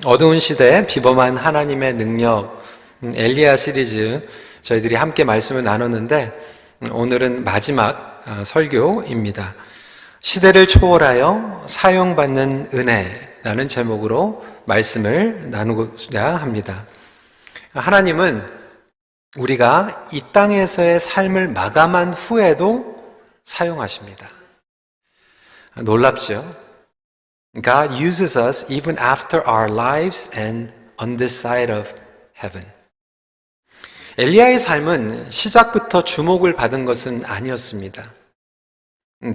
어두운 시대 비범한 하나님의 능력 엘리야 시리즈 저희들이 함께 말씀을 나눴는데 오늘은 마지막 설교입니다. 시대를 초월하여 사용받는 은혜라는 제목으로 말씀을 나누고자 합니다. 하나님은 우리가 이 땅에서의 삶을 마감한 후에도 사용하십니다. 놀랍죠? God uses us even after our lives and on this side of heaven. 엘리야의 삶은 시작부터 주목을 받은 것은 아니었습니다.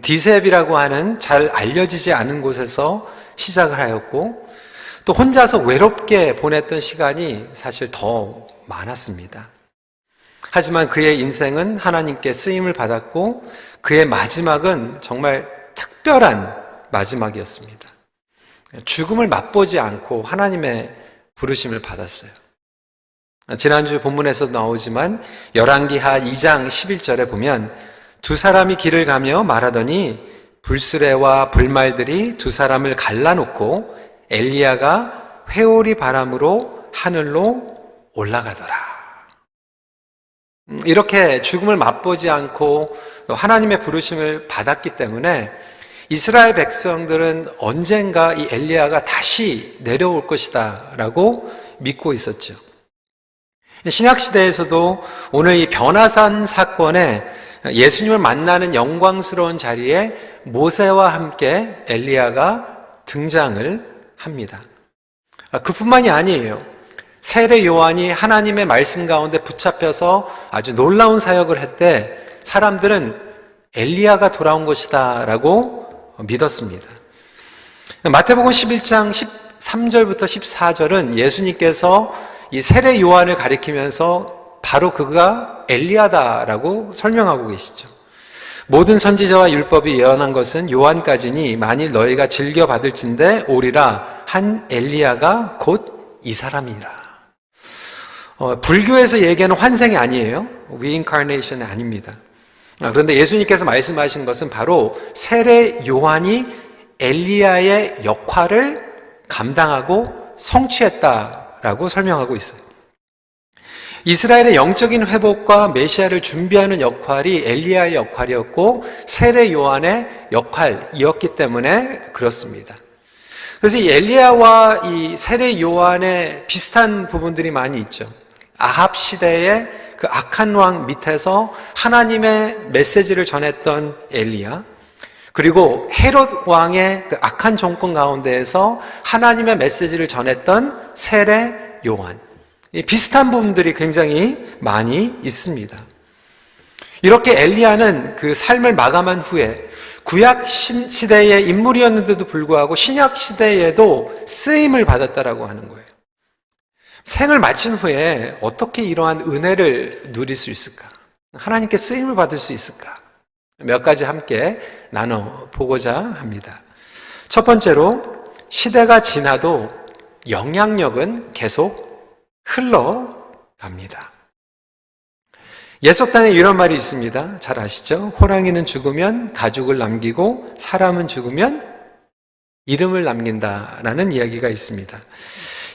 디셉이라고 하는 잘 알려지지 않은 곳에서 시작을 하였고 또 혼자서 외롭게 보냈던 시간이 사실 더 많았습니다. 하지만 그의 인생은 하나님께 쓰임을 받았고 그의 마지막은 정말 특별한 마지막이었습니다. 죽음을 맛보지 않고 하나님의 부르심을 받았어요. 지난주 본문에서 나오지만 열왕기하 2장 11절에 보면 두 사람이 길을 가며 말하더니 불수레와 불말들이 두 사람을 갈라놓고 엘리야가 회오리 바람으로 하늘로 올라가더라. 이렇게 죽음을 맛보지 않고 하나님의 부르심을 받았기 때문에 이스라엘 백성들은 언젠가 이 엘리야가 다시 내려올 것이다 라고 믿고 있었죠. 신약시대에서도 오늘 이 변화산 사건에 예수님을 만나는 영광스러운 자리에 모세와 함께 엘리야가 등장을 합니다. 그뿐만이 아니에요. 세례 요한이 하나님의 말씀 가운데 붙잡혀서 아주 놀라운 사역을 할 때 사람들은 엘리야가 돌아온 것이다 라고 믿었습니다. 마태복음 11장 13절부터 14절은 예수님께서 이 세례 요한을 가리키면서 바로 그가 엘리야다라고 설명하고 계시죠. 모든 선지자와 율법이 예언한 것은 요한까지니 만일 너희가 즐겨 받을진대 오리라 한 엘리야가 곧 이 사람이라. 불교에서 얘기하는 환생이 아니에요. reincarnation이 아닙니다. 그런데 예수님께서 말씀하신 것은 바로 세례 요한이 엘리야의 역할을 감당하고 성취했다라고 설명하고 있어요. 이스라엘의 영적인 회복과 메시아를 준비하는 역할이 엘리야의 역할이었고 세례 요한의 역할이었기 때문에 그렇습니다. 그래서 이 엘리야와 이 세례 요한의 비슷한 부분들이 많이 있죠. 아합 시대의 그 악한 왕 밑에서 하나님의 메시지를 전했던 엘리야, 그리고 헤롯 왕의 그 악한 정권 가운데에서 하나님의 메시지를 전했던 세례 요한. 이 비슷한 부분들이 굉장히 많이 있습니다. 이렇게 엘리야는 그 삶을 마감한 후에 구약 시대의 인물이었는데도 불구하고 신약 시대에도 쓰임을 받았다라고 하는 거예요. 생을 마친 후에 어떻게 이러한 은혜를 누릴 수 있을까? 하나님께 쓰임을 받을 수 있을까? 몇 가지 함께 나눠보고자 합니다. 첫 번째로 시대가 지나도 영향력은 계속 흘러갑니다. 예속단에 이런 말이 있습니다. 잘 아시죠? 호랑이는 죽으면 가죽을 남기고 사람은 죽으면 이름을 남긴다라는 이야기가 있습니다.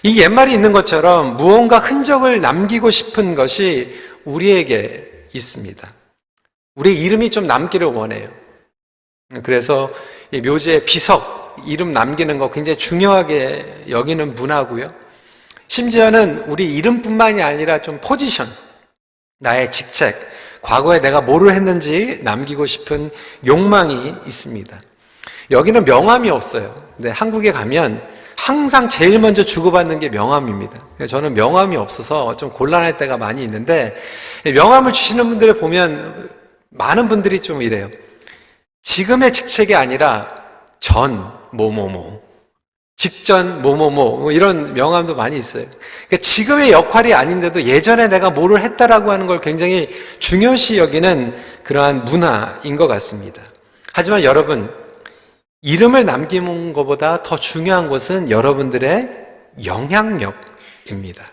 이 옛말이 있는 것처럼 무언가 흔적을 남기고 싶은 것이 우리에게 있습니다. 우리의 이름이 좀 남기를 원해요. 그래서 이 묘지의 비석, 이름 남기는 거 굉장히 중요하게 여기는 문화고요. 심지어는 우리 이름뿐만이 아니라 좀 포지션, 나의 직책, 과거에 내가 뭐를 했는지 남기고 싶은 욕망이 있습니다. 여기는 명함이 없어요. 근데 한국에 가면 항상 제일 먼저 주고받는 게 명함입니다. 저는 명함이 없어서 좀 곤란할 때가 많이 있는데 명함을 주시는 분들을 보면 많은 분들이 좀 이래요. 지금의 직책이 아니라 전 뭐뭐뭐, 직전 뭐뭐뭐 이런 명함도 많이 있어요. 그러니까 지금의 역할이 아닌데도 예전에 내가 뭐를 했다라고 하는 걸 굉장히 중요시 여기는 그러한 문화인 것 같습니다. 하지만 여러분, 이름을 남기는 것보다 더 중요한 것은 여러분들의 영향력입니다.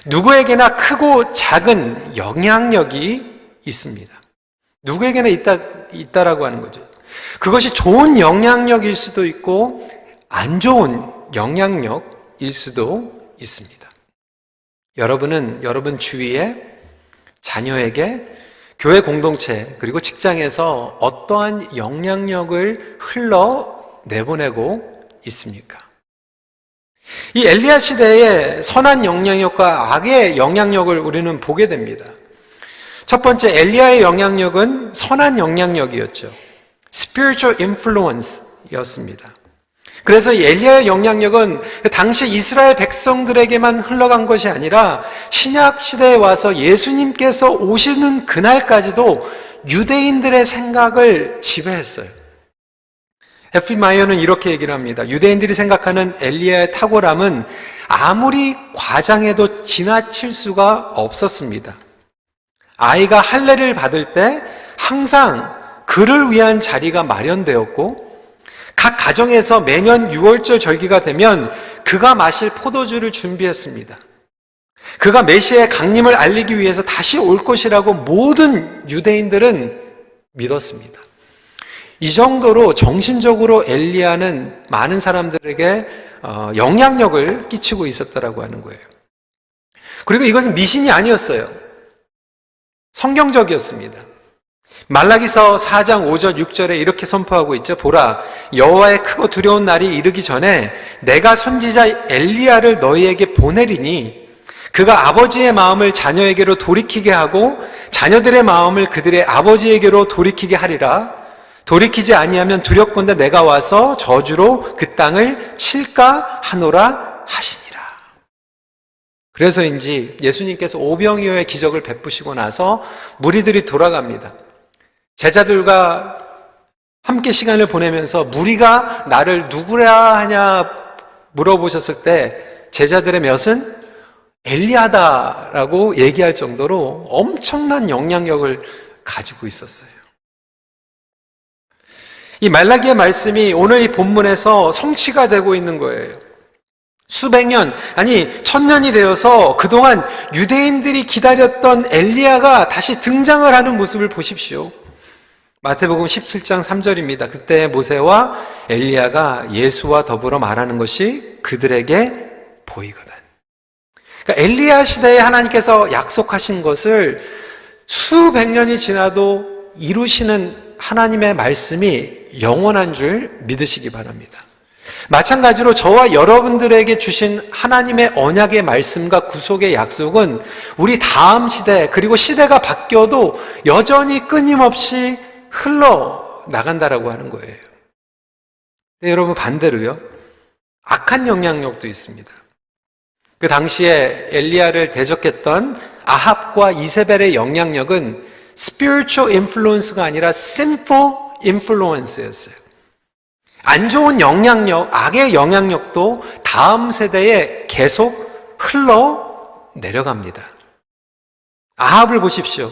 누구에게나 크고 작은 영향력이 있습니다. 누구에게나 있다라고 하는 거죠. 그것이 좋은 영향력일 수도 있고 안 좋은 영향력 정도일 수도 있습니다. 여러분은 여러분 주위에 자녀에게 교회 공동체 그리고 직장에서 어떠한 영향력을 흘러내보내고 있습니까? 이 엘리야 시대의 선한 영향력과 악의 영향력을 우리는 보게 됩니다. 첫 번째, 엘리야의 영향력은 선한 영향력이었죠. Spiritual influence였습니다. 그래서 이 엘리야의 영향력은 당시 이스라엘 백성들에게만 흘러간 것이 아니라 신약 시대에 와서 예수님께서 오시는 그날까지도 유대인들의 생각을 지배했어요. F.B. 마이어는 이렇게 얘기를 합니다. 유대인들이 생각하는 엘리야의 탁월함은 아무리 과장해도 지나칠 수가 없었습니다. 아이가 할례를 받을 때 항상 그를 위한 자리가 마련되었고 각 가정에서 매년 6월절 절기가 되면 그가 마실 포도주를 준비했습니다. 그가 메시아의 강림을 알리기 위해서 다시 올 것이라고 모든 유대인들은 믿었습니다. 이 정도로 정신적으로 엘리야는 많은 사람들에게 영향력을 끼치고 있었다라고 하는 거예요. 그리고 이것은 미신이 아니었어요. 성경적이었습니다. 말라기서 4장 5절 6절에 이렇게 선포하고 있죠. 보라, 여호와의 크고 두려운 날이 이르기 전에 내가 선지자 엘리야를 너희에게 보내리니 그가 아버지의 마음을 자녀에게로 돌이키게 하고 자녀들의 마음을 그들의 아버지에게로 돌이키게 하리라. 돌이키지 아니하면 두렵건대 내가 와서 저주로 그 땅을 칠까 하노라 하시니라. 그래서인지 예수님께서 오병이어의 기적을 베푸시고 나서 무리들이 돌아갑니다. 제자들과 함께 시간을 보내면서 무리가 나를 누구라 하냐 물어보셨을 때 제자들의 몇은 엘리야다라고 얘기할 정도로 엄청난 영향력을 가지고 있었어요. 이 말라기의 말씀이 오늘 이 본문에서 성취가 되고 있는 거예요. 수백 년, 아니 천년이 되어서 그동안 유대인들이 기다렸던 엘리야가 다시 등장을 하는 모습을 보십시오. 마태복음 17장 3절입니다. 그때 모세와 엘리야가 예수와 더불어 말하는 것이 그들에게 보이거든. 그러니까 엘리야 시대에 하나님께서 약속하신 것을 수백 년이 지나도 이루시는 하나님의 말씀이 영원한 줄 믿으시기 바랍니다. 마찬가지로 저와 여러분들에게 주신 하나님의 언약의 말씀과 구속의 약속은 우리 다음 시대 그리고 시대가 바뀌어도 여전히 끊임없이 흘러나간다라고 하는 거예요. 근데 여러분 반대로요. 악한 영향력도 있습니다. 그 당시에 엘리야를 대적했던 아합과 이세벨의 영향력은 spiritual influence가 아니라 sinful influence였어요. 안 좋은 영향력, 악의 영향력도 다음 세대에 계속 흘러내려갑니다. 아합을 보십시오.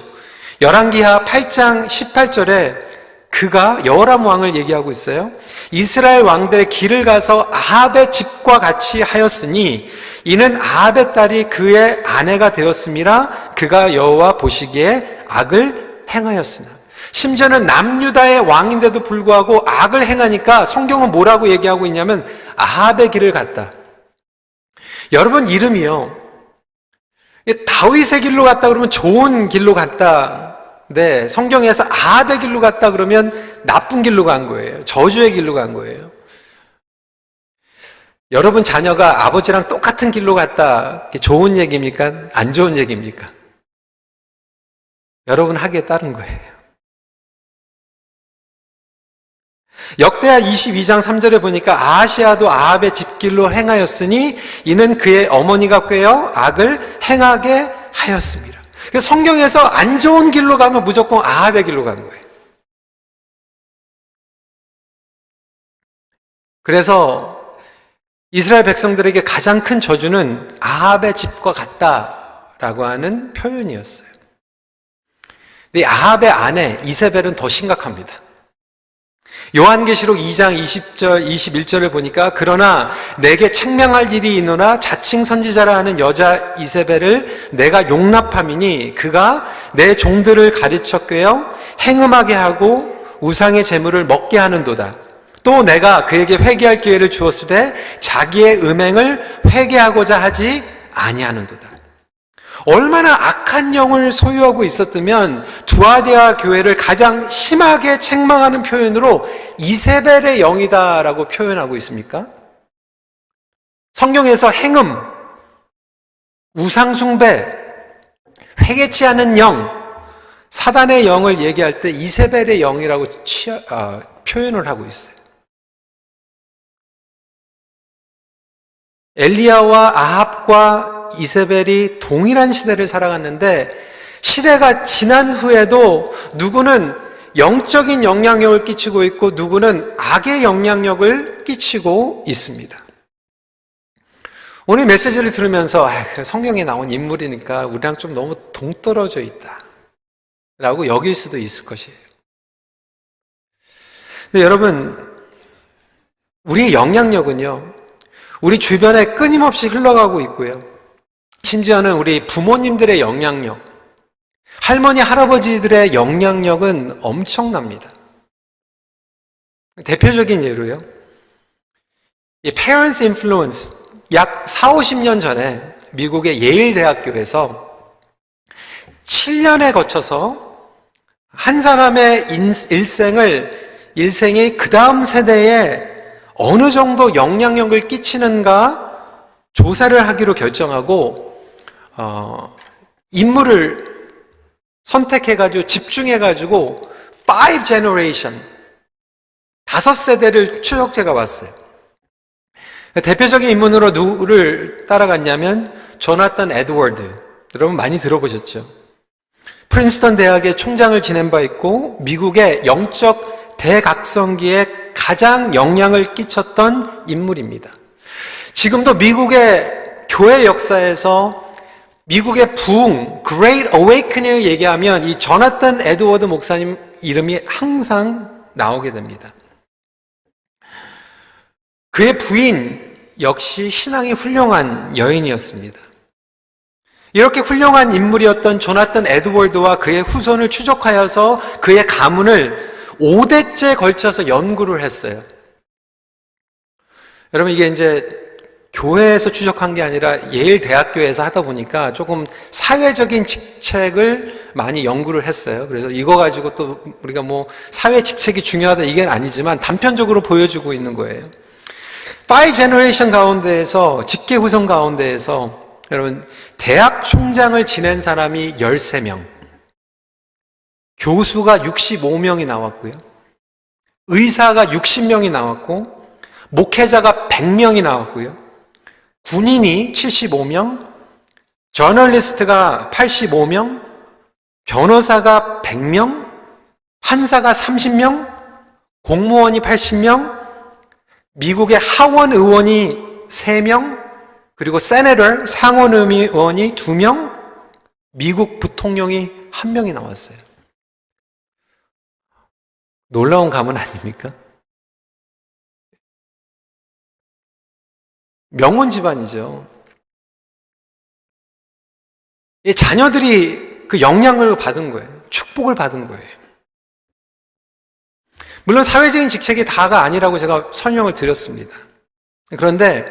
열왕기하 8장 18절에 그가 여호람 왕을 얘기하고 있어요. 이스라엘 왕들의 길을 가서 아합의 집과 같이 하였으니 이는 아합의 딸이 그의 아내가 되었음이라. 그가 여호와 보시기에 악을 행하였으나. 심지어는 남유다의 왕인데도 불구하고 악을 행하니까 성경은 뭐라고 얘기하고 있냐면 아합의 길을 갔다. 여러분 이름이요. 다윗의 길로 갔다 그러면 좋은 길로 갔다. 네, 성경에서 아합의 길로 갔다 그러면 나쁜 길로 간 거예요. 저주의 길로 간 거예요. 여러분 자녀가 아버지랑 똑같은 길로 갔다. 좋은 얘기입니까? 안 좋은 얘기입니까? 여러분 하기에 따른 거예요. 역대하 22장 3절에 보니까 아하시아도 아합의 집길로 행하였으니 이는 그의 어머니가 꾀어 악을 행하게 하였습니다. 성경에서 안 좋은 길로 가면 무조건 아합의 길로 간 거예요. 그래서 이스라엘 백성들에게 가장 큰 저주는 아합의 집과 같다라고 하는 표현이었어요. 근데 아합의 아내 이세벨은 더 심각합니다. 요한계시록 2장 20절, 21절을 보니까 그러나 내게 책명할 일이 있노라 자칭 선지자라 하는 여자 이세벨을 내가 용납함이니 그가 내 종들을 가르쳐 꿰어 행음하게 하고 우상의 재물을 먹게 하는도다. 또 내가 그에게 회개할 기회를 주었을 때 자기의 음행을 회개하고자 하지 아니하는도다. 얼마나 악한 영을 소유하고 있었다면 두아디아 교회를 가장 심하게 책망하는 표현으로 이세벨의 영이다라고 표현하고 있습니까? 성경에서 행음, 우상숭배, 회개치 않은 영, 사단의 영을 얘기할 때 이세벨의 영이라고 표현을 하고 있어요. 엘리야와 아합과 이세벨이 동일한 시대를 살아갔는데 시대가 지난 후에도 누구는 영적인 영향력을 끼치고 있고 누구는 악의 영향력을 끼치고 있습니다. 오늘 메시지를 들으면서 그래, 성경에 나온 인물이니까 우리랑 좀 너무 동떨어져 있다 라고 여길 수도 있을 것이에요. 근데 여러분, 우리의 영향력은요, 우리 주변에 끊임없이 흘러가고 있고요. 심지어는 우리 부모님들의 영향력, 할머니, 할아버지들의 영향력은 엄청납니다. 대표적인 예로요. 이 Parents Influence, 약 40-50년 전에 미국의 예일 대학교에서 7년에 거쳐서 한 사람의 일생이 그 다음 세대에 어느 정도 영향력을 끼치는가 조사를 하기로 결정하고 인물을 선택해가지고 집중해가지고 5 generation 5세대를 추적해가 봤어요. 대표적인 인물으로 누구를 따라갔냐면 조나단 에드워드, 여러분 많이 들어보셨죠? 프린스턴 대학의 총장을 지낸 바 있고 미국의 영적 대각성기에 가장 영향을 끼쳤던 인물입니다. 지금도 미국의 교회 역사에서 미국의 부흥, Great Awakening을 얘기하면 이 조나단 에드워드 목사님 이름이 항상 나오게 됩니다. 그의 부인 역시 신앙이 훌륭한 여인이었습니다. 이렇게 훌륭한 인물이었던 조나단 에드워드와 그의 후손을 추적하여서 그의 가문을 5대째 걸쳐서 연구를 했어요. 여러분, 이게 이제 교회에서 추적한 게 아니라 예일 대학교에서 하다 보니까 조금 사회적인 직책을 많이 연구를 했어요. 그래서 이거 가지고 또 우리가 뭐 사회 직책이 중요하다 이게 아니지만 단편적으로 보여주고 있는 거예요. 5 제너레이션 가운데에서, 직계 후손 가운데에서 여러분 대학 총장을 지낸 사람이 13명, 교수가 65명이 나왔고요, 의사가 60명이 나왔고, 목회자가 100명이 나왔고요, 군인이 75명, 저널리스트가 85명, 변호사가 100명, 판사가 30명, 공무원이 80명, 미국의 하원 의원이 3명, 그리고 세네터, 상원 의원이 2명, 미국 부통령이 1명이 나왔어요. 놀라운 가문 아닙니까? 명문 집안이죠. 이 자녀들이 그 영향을 받은 거예요. 축복을 받은 거예요. 물론 사회적인 직책이 다가 아니라고 제가 설명을 드렸습니다. 그런데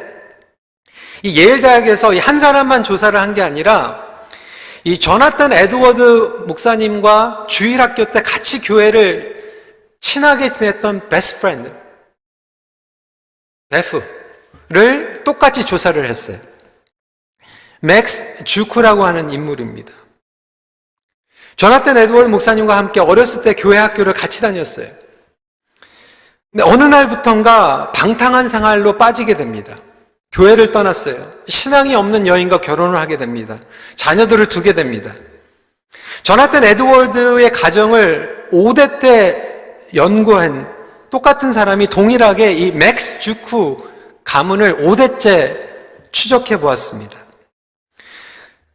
이 예일 대학에서 한 사람만 조사를 한 게 아니라 이 조나단 에드워드 목사님과 주일학교 때 같이 교회를 친하게 지냈던 베스트 프렌드 베프를 똑같이 조사를 했어요. 맥스 주크라고 하는 인물입니다. 조나단 에드워드 목사님과 함께 어렸을 때 교회 학교를 같이 다녔어요. 근데 어느 날부턴가 방탕한 생활로 빠지게 됩니다. 교회를 떠났어요. 신앙이 없는 여인과 결혼을 하게 됩니다. 자녀들을 두게 됩니다. 조나단 에드워드의 가정을 5대 때 연구한 똑같은 사람이 동일하게 이 맥스 주크 가문을 5대째 추적해 보았습니다.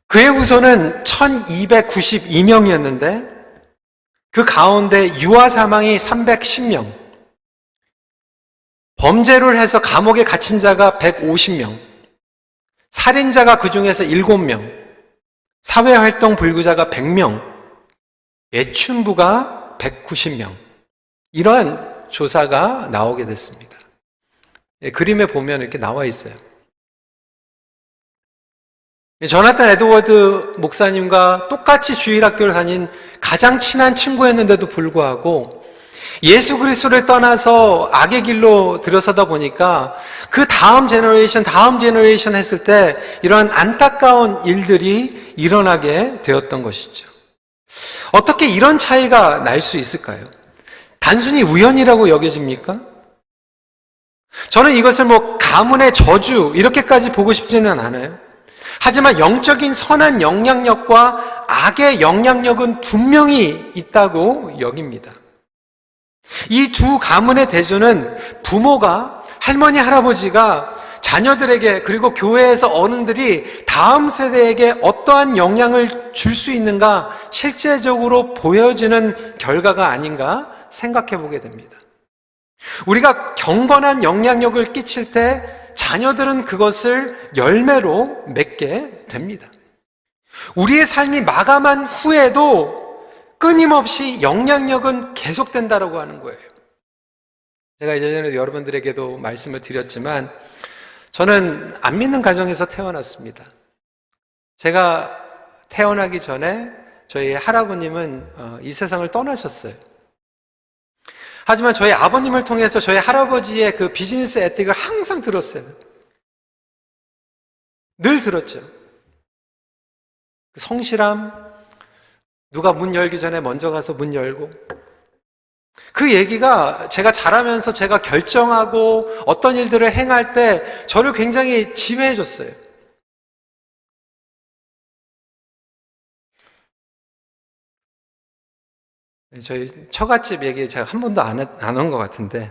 그의 후손은 1292명이었는데 그 가운데 유아 사망이 310명, 범죄를 해서 감옥에 갇힌 자가 150명, 살인자가 그 중에서 7명, 사회활동 불구자가 100명, 애춘부가 190명, 이러한 조사가 나오게 됐습니다. 그림에 보면 이렇게 나와 있어요. 조나단 에드워드 목사님과 똑같이 주일학교를 다닌 가장 친한 친구였는데도 불구하고 예수 그리스도를 떠나서 악의 길로 들어서다 보니까 그 다음 제너레이션 했을 때 이러한 안타까운 일들이 일어나게 되었던 것이죠. 어떻게 이런 차이가 날 수 있을까요? 단순히 우연이라고 여겨집니까? 저는 이것을 가문의 저주 이렇게까지 보고 싶지는 않아요. 하지만 영적인 선한 영향력과 악의 영향력은 분명히 있다고 여깁니다. 이 두 가문의 대조는 부모가, 할머니, 할아버지가 자녀들에게 그리고 교회에서 어른들이 다음 세대에게 어떠한 영향을 줄 수 있는가 실제적으로 보여지는 결과가 아닌가 생각해 보게 됩니다. 우리가 경건한 영향력을 끼칠 때 자녀들은 그것을 열매로 맺게 됩니다. 우리의 삶이 마감한 후에도 끊임없이 영향력은 계속된다라고 하는 거예요. 제가 예전에 여러분들에게도 말씀을 드렸지만 저는 안 믿는 가정에서 태어났습니다. 제가 태어나기 전에 저희 할아버님은 이 세상을 떠나셨어요. 하지만 저희 아버님을 통해서 저희 할아버지의 그 비즈니스 에틱을 항상 들었어요. 늘 들었죠. 그 성실함, 누가 문 열기 전에 먼저 가서 문 열고, 그 얘기가 제가 자라면서 제가 결정하고 어떤 일들을 행할 때 저를 굉장히 지배해 줬어요. 저희 처갓집 얘기 제가 한 번도 안 한 것 같은데,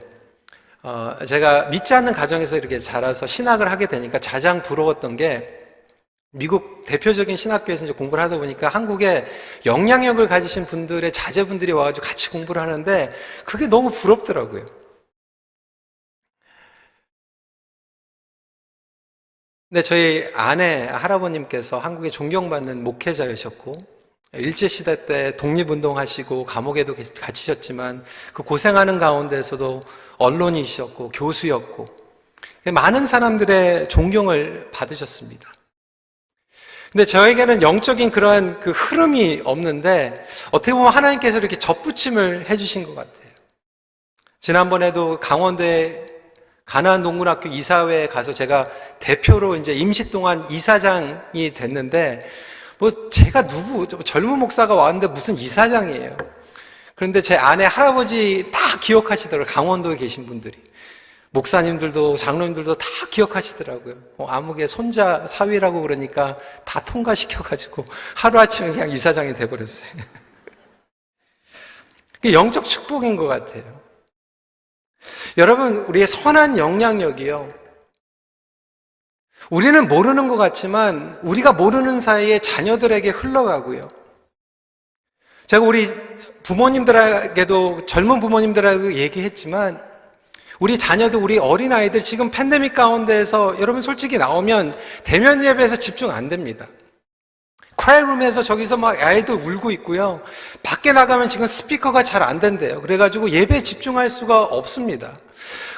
제가 믿지 않는 가정에서 이렇게 자라서 신학을 하게 되니까 가장 부러웠던 게 미국 대표적인 신학교에서 이제 공부를 하다 보니까 한국에 영향력을 가지신 분들의 자제분들이 와가지고 같이 공부를 하는데 그게 너무 부럽더라고요. 근데 저희 아내 할아버님께서 한국에 존경받는 목회자이셨고 일제시대 때 독립운동하시고 감옥에도 갇히셨지만 그 고생하는 가운데서도 언론이셨고 교수였고 많은 사람들의 존경을 받으셨습니다. 근데 저에게는 영적인 그러한 그 흐름이 없는데 어떻게 보면 하나님께서 이렇게 접붙임을 해주신 것 같아요. 지난번에도 강원도에 가나안 농군학교 이사회에 가서 제가 대표로 이제 임시 동안 이사장이 됐는데 제가 젊은 목사가 왔는데 무슨 이사장이에요. 그런데 제 아내 할아버지 다 기억하시더라고요. 강원도에 계신 분들이. 목사님들도 장로님들도 다 기억하시더라고요. 아무개 손자 사위라고 그러니까 다 통과시켜가지고 하루아침에 그냥 이사장이 돼버렸어요. 그게 영적 축복인 것 같아요. 여러분, 우리의 선한 영향력이요, 우리는 모르는 것 같지만 우리가 모르는 사이에 자녀들에게 흘러가고요. 제가 우리 부모님들에게도, 젊은 부모님들에게도 얘기했지만 우리 자녀들, 우리 어린아이들 지금 팬데믹 가운데에서 여러분 솔직히 나오면 대면 예배에서 집중 안 됩니다. 크라이룸에서 저기서 막 아이들 울고 있고요. 밖에 나가면 지금 스피커가 잘 안 된대요. 그래가지고 예배에 집중할 수가 없습니다.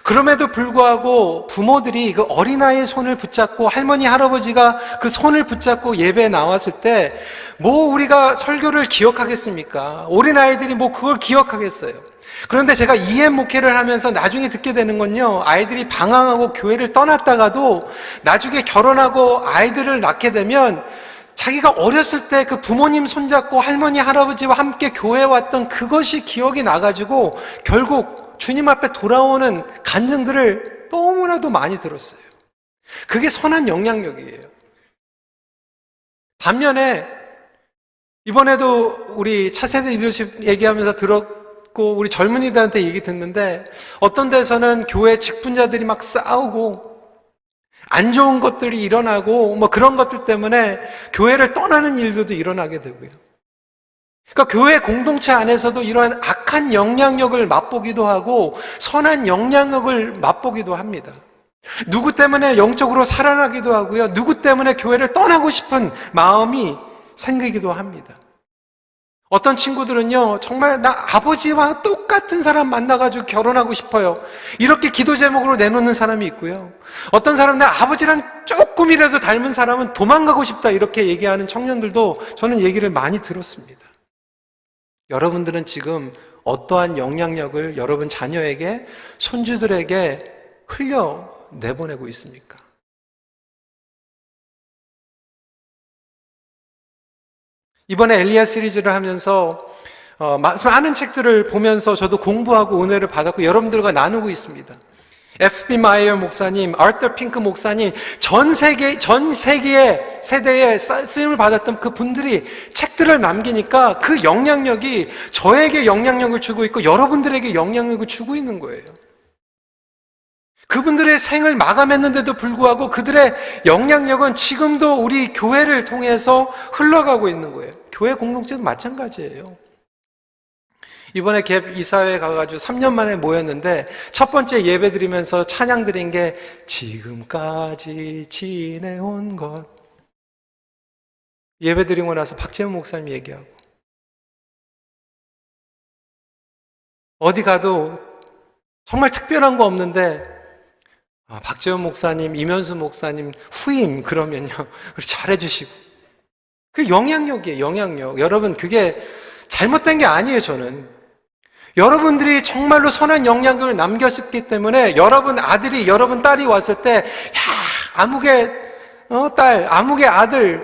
그럼에도 불구하고 부모들이 그 어린아이의 손을 붙잡고 할머니, 할아버지가 그 손을 붙잡고 예배에 나왔을 때 우리가 설교를 기억하겠습니까? 어린아이들이 그걸 기억하겠어요. 그런데 제가 EM 목회를 하면서 나중에 듣게 되는 건요, 아이들이 방황하고 교회를 떠났다가도 나중에 결혼하고 아이들을 낳게 되면 자기가 어렸을 때 그 부모님 손잡고 할머니, 할아버지와 함께 교회에 왔던 그것이 기억이 나가지고 결국 주님 앞에 돌아오는 간증들을 너무나도 많이 들었어요. 그게 선한 영향력이에요. 반면에 이번에도 우리 차세대 리더십 얘기하면서 들었고 우리 젊은이들한테 얘기 듣는데 어떤 데서는 교회 직분자들이 막 싸우고 안 좋은 것들이 일어나고 그런 것들 때문에 교회를 떠나는 일들도 일어나게 되고요. 그러니까 교회 공동체 안에서도 이러한 악한 영향력을 맛보기도 하고 선한 영향력을 맛보기도 합니다. 누구 때문에 영적으로 살아나기도 하고요. 누구 때문에 교회를 떠나고 싶은 마음이 생기기도 합니다. 어떤 친구들은요, 정말 나 아버지와 똑같은 사람 만나가지고 결혼하고 싶어요. 이렇게 기도 제목으로 내놓는 사람이 있고요. 어떤 사람은 내 아버지랑 조금이라도 닮은 사람은 도망가고 싶다. 이렇게 얘기하는 청년들도 저는 얘기를 많이 들었습니다. 여러분들은 지금 어떠한 영향력을 여러분 자녀에게, 손주들에게 흘려 내보내고 있습니까? 이번에 엘리야 시리즈를 하면서 많은 책들을 보면서 저도 공부하고 은혜를 받았고 여러분들과 나누고 있습니다. F.B. 마이어 목사님, 아르터 핑크 목사님, 전 세계의 세대에 쓰임을 받았던 그 분들이 책들을 남기니까 그 영향력이 저에게 영향력을 주고 있고 여러분들에게 영향력을 주고 있는 거예요. 그분들의 생을 마감했는데도 불구하고 그들의 영향력은 지금도 우리 교회를 통해서 흘러가고 있는 거예요. 교회 공동체도 마찬가지예요. 이번에 갭 이사회에 가가지고 3년 만에 모였는데 첫 번째 예배 드리면서 찬양 드린 게 지금까지 지내온 것. 예배 드리고 나서 박재훈 목사님 얘기하고 어디 가도 정말 특별한 거 없는데 박재훈 목사님, 이면수 목사님 후임 그러면요 우리 잘해주시고 그 영향력이에요. 영향력. 여러분 그게 잘못된 게 아니에요. 저는 여러분들이 정말로 선한 영향력을 남겼기 때문에 여러분 아들이 여러분 딸이 왔을 때 야 아무개 딸 아무개 아들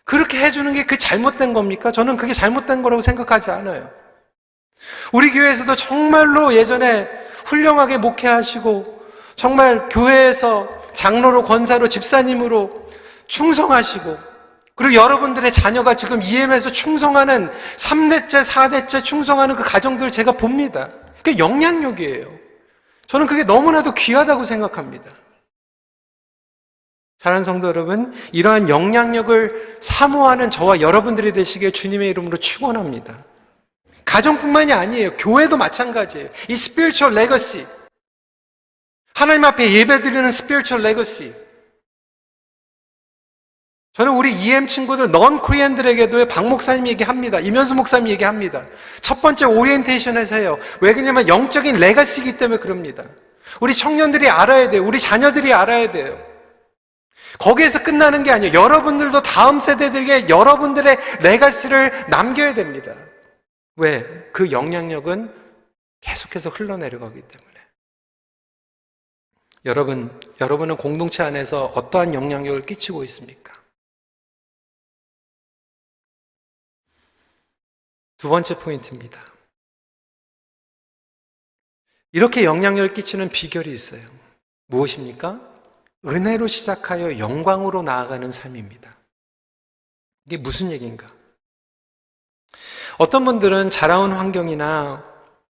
그렇게 해주는 게 그 잘못된 겁니까? 저는 그게 잘못된 거라고 생각하지 않아요. 우리 교회에서도 정말로 예전에 훌륭하게 목회하시고 정말 교회에서 장로로 권사로 집사님으로 충성하시고 그리고 여러분들의 자녀가 지금 EM에서 충성하는 3대째 4대째 충성하는 그 가정들을 제가 봅니다. 그게 영향력이에요. 저는 그게 너무나도 귀하다고 생각합니다. 사랑하는 성도 여러분, 이러한 영향력을 사모하는 저와 여러분들이 되시길 주님의 이름으로 축원합니다. 가정뿐만이 아니에요. 교회도 마찬가지예요. 이 spiritual legacy, 하나님 앞에 예배드리는 spiritual legacy. 저는 우리 EM 친구들, 넌 코리안들에게도 박 목사님 얘기합니다. 이면수 목사님 얘기합니다. 첫 번째 오리엔테이션에서 해요. 왜 그러냐면 영적인 레거시이기 때문에 그럽니다. 우리 청년들이 알아야 돼요. 우리 자녀들이 알아야 돼요. 거기에서 끝나는 게 아니에요. 여러분들도 다음 세대들에게 여러분들의 레거시를 남겨야 됩니다. 왜? 그 영향력은 계속해서 흘러내려가기 때문에. 여러분은 공동체 안에서 어떠한 영향력을 끼치고 있습니까? 두 번째 포인트입니다. 이렇게 영향력을 끼치는 비결이 있어요. 무엇입니까? 은혜로 시작하여 영광으로 나아가는 삶입니다. 이게 무슨 얘기인가? 어떤 분들은 자라온 환경이나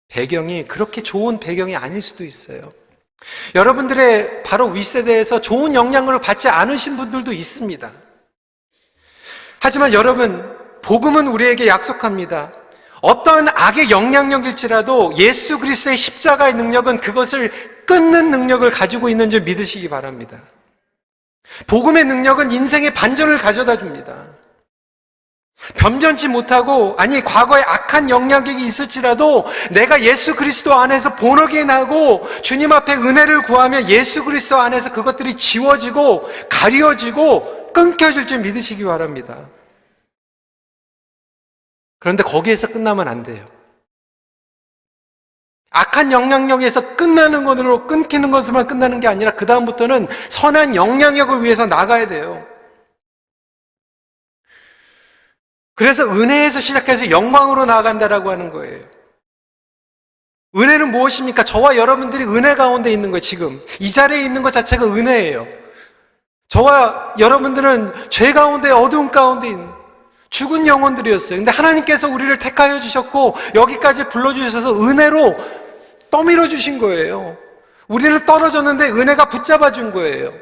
배경이 그렇게 좋은 배경이 아닐 수도 있어요. 여러분들의 바로 윗세대에서 좋은 영향력을 받지 않으신 분들도 있습니다. 하지만 여러분, 복음은 우리에게 약속합니다. 어떠한 악의 영향력일지라도 예수 그리스도의 십자가의 능력은 그것을 끊는 능력을 가지고 있는 줄 믿으시기 바랍니다. 복음의 능력은 인생의 반전을 가져다 줍니다. 변변치 못하고 과거에 악한 영향력이 있을지라도 내가 예수 그리스도 안에서 본어게인하고 주님 앞에 은혜를 구하면 예수 그리스도 안에서 그것들이 지워지고 가려지고 끊겨질 줄 믿으시기 바랍니다. 그런데 거기에서 끝나면 안 돼요. 악한 영향력에서 끝나는 것으로 끊기는 것으로만 끝나는 게 아니라 그 다음부터는 선한 영향력을 위해서 나가야 돼요. 그래서 은혜에서 시작해서 영광으로 나아간다라고 하는 거예요. 은혜는 무엇입니까? 저와 여러분들이 은혜 가운데 있는 거예요. 지금 이 자리에 있는 것 자체가 은혜예요. 저와 여러분들은 죄 가운데 어두운 가운데 있는 죽은 영혼들이었어요. 근데 하나님께서 우리를 택하여 주셨고 여기까지 불러주셔서 은혜로 떠밀어 주신 거예요. 우리는 떨어졌는데 은혜가 붙잡아 준 거예요.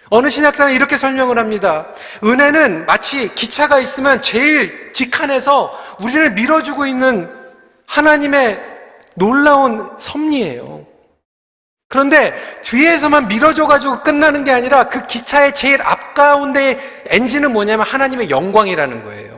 어느 신학자는 이렇게 설명을 합니다. 은혜는 마치 기차가 있으면 제일 뒷칸에서 우리를 밀어주고 있는 하나님의 놀라운 섭리예요. 그런데 뒤에서만 밀어줘가지고 끝나는 게 아니라 그 기차의 제일 앞가운데 엔진은 뭐냐면 하나님의 영광이라는 거예요.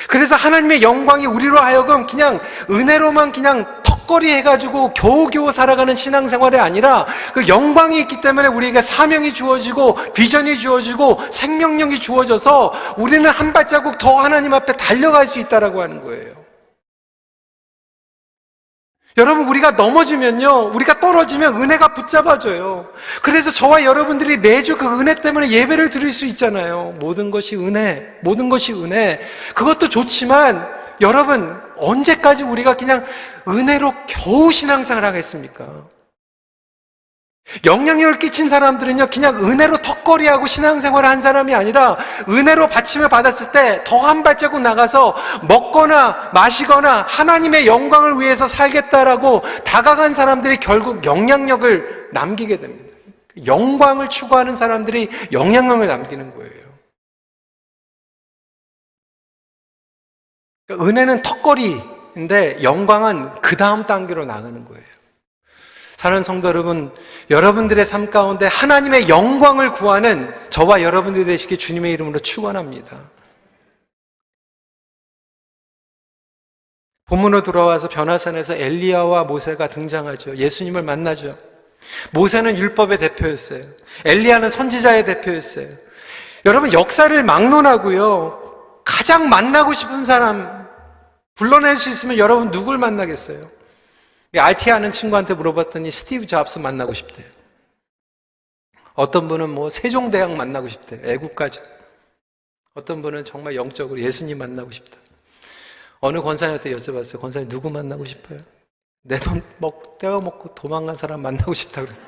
그래서 하나님의 영광이 우리로 하여금 그냥 은혜로만 그냥 턱걸이 해가지고 겨우겨우 살아가는 신앙생활이 아니라 그 영광이 있기 때문에 우리에게 사명이 주어지고 비전이 주어지고 생명력이 주어져서 우리는 한 발자국 더 하나님 앞에 달려갈 수 있다라고 하는 거예요. 여러분, 우리가 넘어지면요, 우리가 떨어지면 은혜가 붙잡아줘요. 그래서 저와 여러분들이 매주 그 은혜 때문에 예배를 드릴 수 있잖아요. 모든 것이 은혜, 모든 것이 은혜. 그것도 좋지만 여러분, 언제까지 우리가 그냥 은혜로 겨우 신앙생활 하겠습니까? 영향력을 끼친 사람들은요, 그냥 은혜로 턱걸이하고 신앙생활을 한 사람이 아니라 은혜로 받침을 받았을 때 더 한 발자국 나가서 먹거나 마시거나 하나님의 영광을 위해서 살겠다라고 다가간 사람들이 결국 영향력을 남기게 됩니다. 영광을 추구하는 사람들이 영향력을 남기는 거예요. 그러니까 은혜는 턱걸이인데 영광은 그 다음 단계로 나가는 거예요. 사랑하는 성도 여러분, 여러분들의 삶 가운데 하나님의 영광을 구하는 저와 여러분들이 되시길 주님의 이름으로 축원합니다. 본문으로 돌아와서 변화산에서 엘리야와 모세가 등장하죠. 예수님을 만나죠. 모세는 율법의 대표였어요. 엘리야는 선지자의 대표였어요. 여러분, 역사를 막론하고요, 가장 만나고 싶은 사람 불러낼 수 있으면 여러분 누굴 만나겠어요? IT 하는 친구한테 물어봤더니 스티브 잡스 만나고 싶대요. 어떤 분은 뭐 세종대왕 만나고 싶대요. 애국가죠. 어떤 분은 정말 영적으로 예수님 만나고 싶다. 어느 권사님한테 여쭤봤어요. 권사님 누구 만나고 싶어요? 내 돈 떼어먹고 도망간 사람 만나고 싶다고 그랬어요.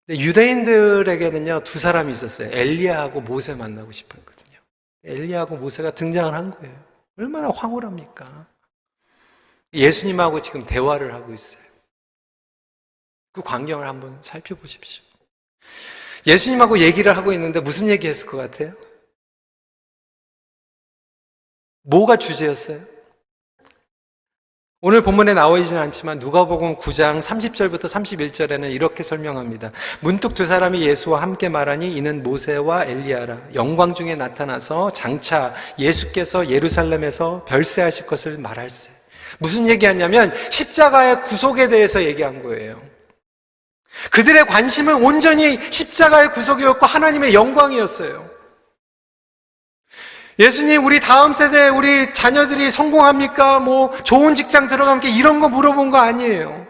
근데 유대인들에게는요, 두 사람이 있었어요. 엘리야하고 모세 만나고 싶었거든요. 엘리야하고 모세가 등장을 한 거예요. 얼마나 황홀합니까? 예수님하고 지금 대화를 하고 있어요. 그 광경을 한번 살펴보십시오. 예수님하고 얘기를 하고 있는데 무슨 얘기 했을 것 같아요? 뭐가 주제였어요? 오늘 본문에 나와 있지는 않지만 누가복음 9장 30절부터 31절에는 이렇게 설명합니다. 문득 두 사람이 예수와 함께 말하니 이는 모세와 엘리야라. 영광 중에 나타나서 장차 예수께서 예루살렘에서 별세하실 것을 말할세. 무슨 얘기하냐면 십자가의 구속에 대해서 얘기한 거예요. 그들의 관심은 온전히 십자가의 구속이었고 하나님의 영광이었어요. 예수님, 우리 다음 세대 우리 자녀들이 성공합니까? 뭐 좋은 직장 들어갑니까? 이런 거 물어본 거 아니에요.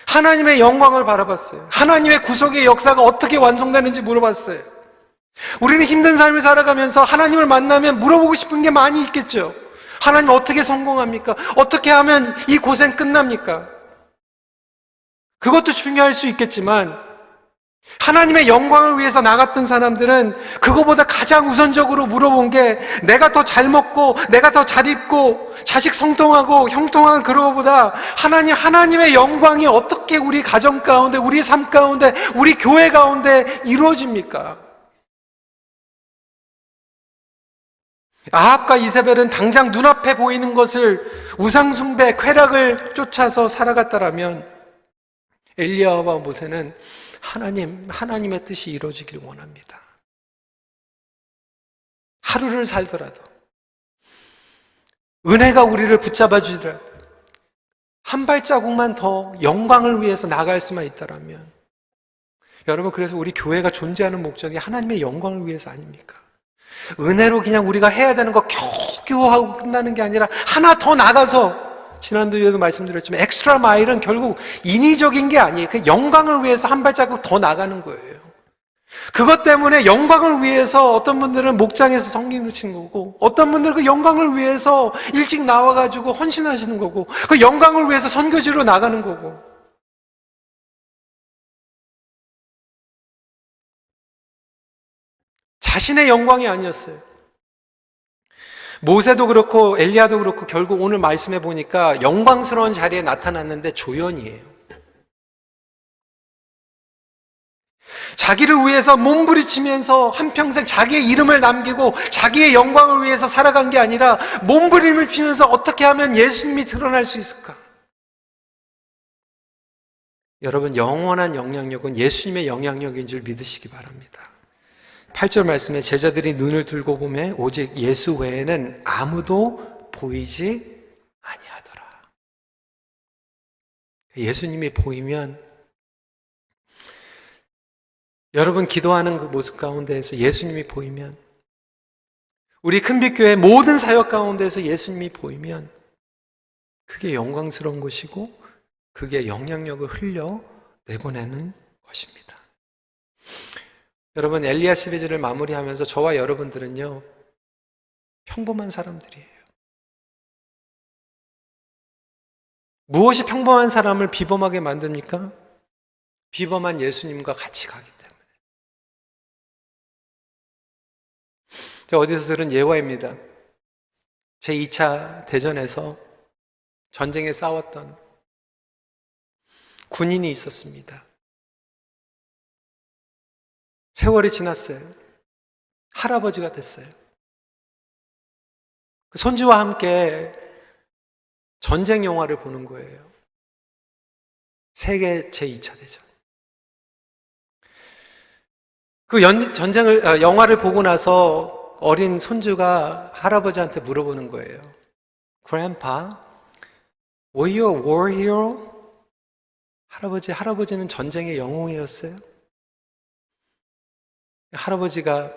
하나님의 영광을 바라봤어요. 하나님의 구속의 역사가 어떻게 완성되는지 물어봤어요. 우리는 힘든 삶을 살아가면서 하나님을 만나면 물어보고 싶은 게 많이 있겠죠. 하나님 어떻게 성공합니까? 어떻게 하면 이 고생 끝납니까? 그것도 중요할 수 있겠지만 하나님의 영광을 위해서 나갔던 사람들은 그거보다 가장 우선적으로 물어본 게 내가 더 잘 먹고 내가 더 잘 입고 자식 성통하고 형통한 그거보다 하나님의 영광이 어떻게 우리 가정 가운데 우리 삶 가운데 우리 교회 가운데 이루어집니까? 아합과 이세벨은 당장 눈앞에 보이는 것을 우상숭배, 쾌락을 쫓아서 살아갔다라면 엘리야와 모세는 하나님의 뜻이 이루어지기를 원합니다. 하루를 살더라도 은혜가 우리를 붙잡아 주더라도 한 발자국만 더 영광을 위해서 나갈 수만 있다라면 여러분, 그래서 우리 교회가 존재하는 목적이 하나님의 영광을 위해서 아닙니까? 은혜로 그냥 우리가 해야 되는 거 겨우겨우 하고 끝나는 게 아니라 하나 더 나가서 지난주에도 말씀드렸지만 엑스트라 마일은 결국 인위적인 게 아니에요. 그 영광을 위해서 한 발자국 더 나가는 거예요. 그것 때문에 영광을 위해서 어떤 분들은 목장에서 성경을 치는 거고 어떤 분들은 그 영광을 위해서 일찍 나와가지고 헌신하시는 거고 그 영광을 위해서 선교지로 나가는 거고 자신의 영광이 아니었어요. 모세도 그렇고 엘리야도 그렇고 결국 오늘 말씀해 보니까 영광스러운 자리에 나타났는데 조연이에요. 자기를 위해서 몸부리치면서 한평생 자기의 이름을 남기고 자기의 영광을 위해서 살아간 게 아니라 몸부림을 피면서 어떻게 하면 예수님이 드러날 수 있을까? 여러분, 영원한 영향력은 예수님의 영향력인 줄 믿으시기 바랍니다. 8절 말씀에 제자들이 눈을 들고 보매 오직 예수 외에는 아무도 보이지 아니하더라. 예수님이 보이면, 여러분 기도하는 그 모습 가운데에서 예수님이 보이면, 우리 큰빛교회 모든 사역 가운데에서 예수님이 보이면 그게 영광스러운 것이고 그게 영향력을 흘려 내보내는 것입니다. 여러분, 엘리야 시리즈를 마무리하면서 저와 여러분들은요, 평범한 사람들이에요. 무엇이 평범한 사람을 비범하게 만듭니까? 비범한 예수님과 같이 가기 때문에. 제가 어디서 들은 예화입니다. 제2차 대전에서 전쟁에 싸웠던 군인이 있었습니다. 세월이 지났어요. 할아버지가 됐어요. 그 손주와 함께 전쟁 영화를 보는 거예요. 세계 제2차 대전. 그 영화를 보고 나서 어린 손주가 할아버지한테 물어보는 거예요. Grandpa, were you a war hero? 할아버지는 전쟁의 영웅이었어요? 할아버지가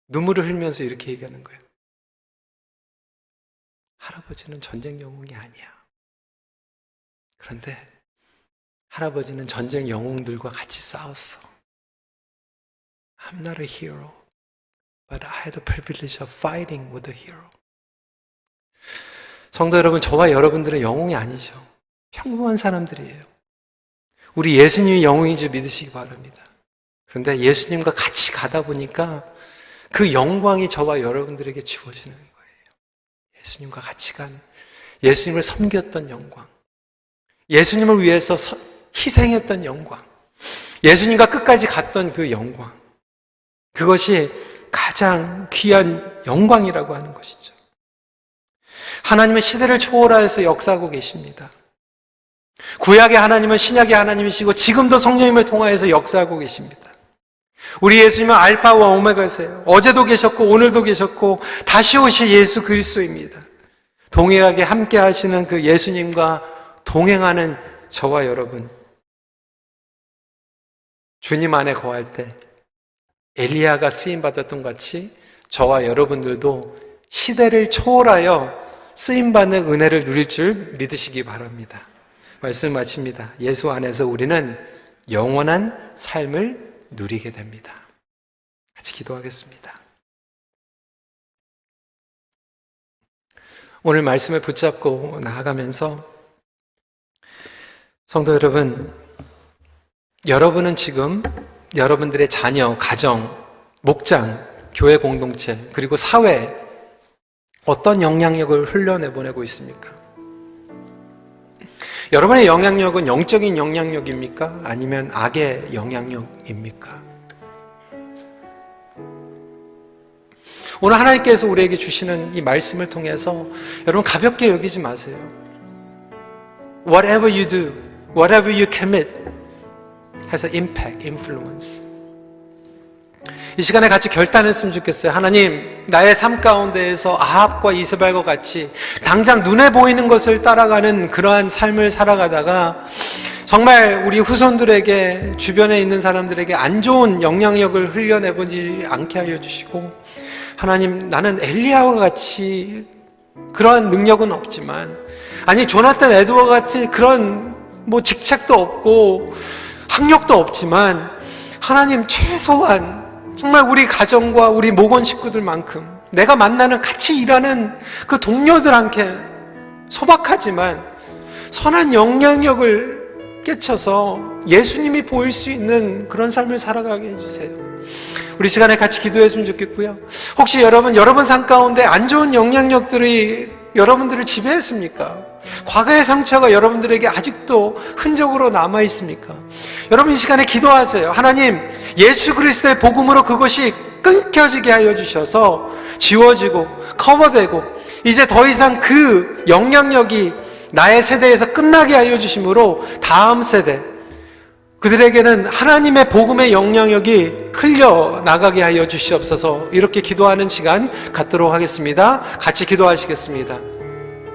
눈물을 흘리면서 이렇게 얘기하는 거예요. 할아버지는 전쟁 영웅이 아니야. 그런데 할아버지는 전쟁 영웅들과 같이 싸웠어. I'm not a hero, but I had the privilege of fighting with a hero. 성도 여러분, 저와 여러분들은 영웅이 아니죠. 평범한 사람들이에요. 우리 예수님이 영웅인 줄 믿으시기 바랍니다. 그런데 예수님과 같이 가다 보니까 그 영광이 저와 여러분들에게 주어지는 거예요. 예수님과 같이 간, 예수님을 섬겼던 영광, 예수님을 위해서 희생했던 영광, 예수님과 끝까지 갔던 그 영광, 그것이 가장 귀한 영광이라고 하는 것이죠. 하나님은 시대를 초월하여서 역사하고 계십니다. 구약의 하나님은 신약의 하나님이시고 지금도 성령님을 통하여서 역사하고 계십니다. 우리 예수님은 알파와 오메가세요. 어제도 계셨고 오늘도 계셨고 다시 오실 예수 그리스도입니다. 동일하게 함께 하시는 그 예수님과 동행하는 저와 여러분, 주님 안에 거할 때 엘리야가 쓰임받았던 같이 저와 여러분들도 시대를 초월하여 쓰임받는 은혜를 누릴 줄 믿으시기 바랍니다. 말씀 마칩니다. 예수 안에서 우리는 영원한 삶을 누리게 됩니다. 같이 기도하겠습니다. 오늘 말씀을 붙잡고 나아가면서 성도 여러분, 여러분은 지금 여러분들의 자녀, 가정, 목장, 교회 공동체, 그리고 사회에 어떤 영향력을 흘려내보내고 있습니까? 여러분의 영향력은 영적인 영향력입니까? 아니면 악의 영향력입니까? 오늘 하나님께서 우리에게 주시는 이 말씀을 통해서 여러분 가볍게 여기지 마세요. Whatever you do, whatever you commit has an impact, influence. 이 시간에 같이 결단했으면 좋겠어요. 하나님, 나의 삶 가운데에서 아합과 이세벨과 같이 당장 눈에 보이는 것을 따라가는 그러한 삶을 살아가다가 정말 우리 후손들에게, 주변에 있는 사람들에게 안 좋은 영향력을 흘려내보지 않게 하여 주시고, 하나님, 나는 엘리야와 같이 그러한 능력은 없지만, 아니 조나단 에드워와 같이 그런 직책도 없고 학력도 없지만, 하나님 최소한 정말 우리 가정과 우리 목원 식구들만큼 내가 만나는 같이 일하는 그 동료들한테 소박하지만 선한 영향력을 끼쳐서 예수님이 보일 수 있는 그런 삶을 살아가게 해주세요. 우리 시간에 같이 기도했으면 좋겠고요. 혹시 여러분 삶 가운데 안 좋은 영향력들이 여러분들을 지배했습니까? 과거의 상처가 여러분들에게 아직도 흔적으로 남아 있습니까? 여러분 이 시간에 기도하세요. 하나님, 예수 그리스도의 복음으로 그것이 끊겨지게 하여 주셔서 지워지고 커버되고 이제 더 이상 그 영향력이 나의 세대에서 끝나게 하여 주심으로 다음 세대, 그들에게는 하나님의 복음의 영향력이 흘려나가게 하여 주시옵소서. 이렇게 기도하는 시간 갖도록 하겠습니다. 같이 기도하시겠습니다.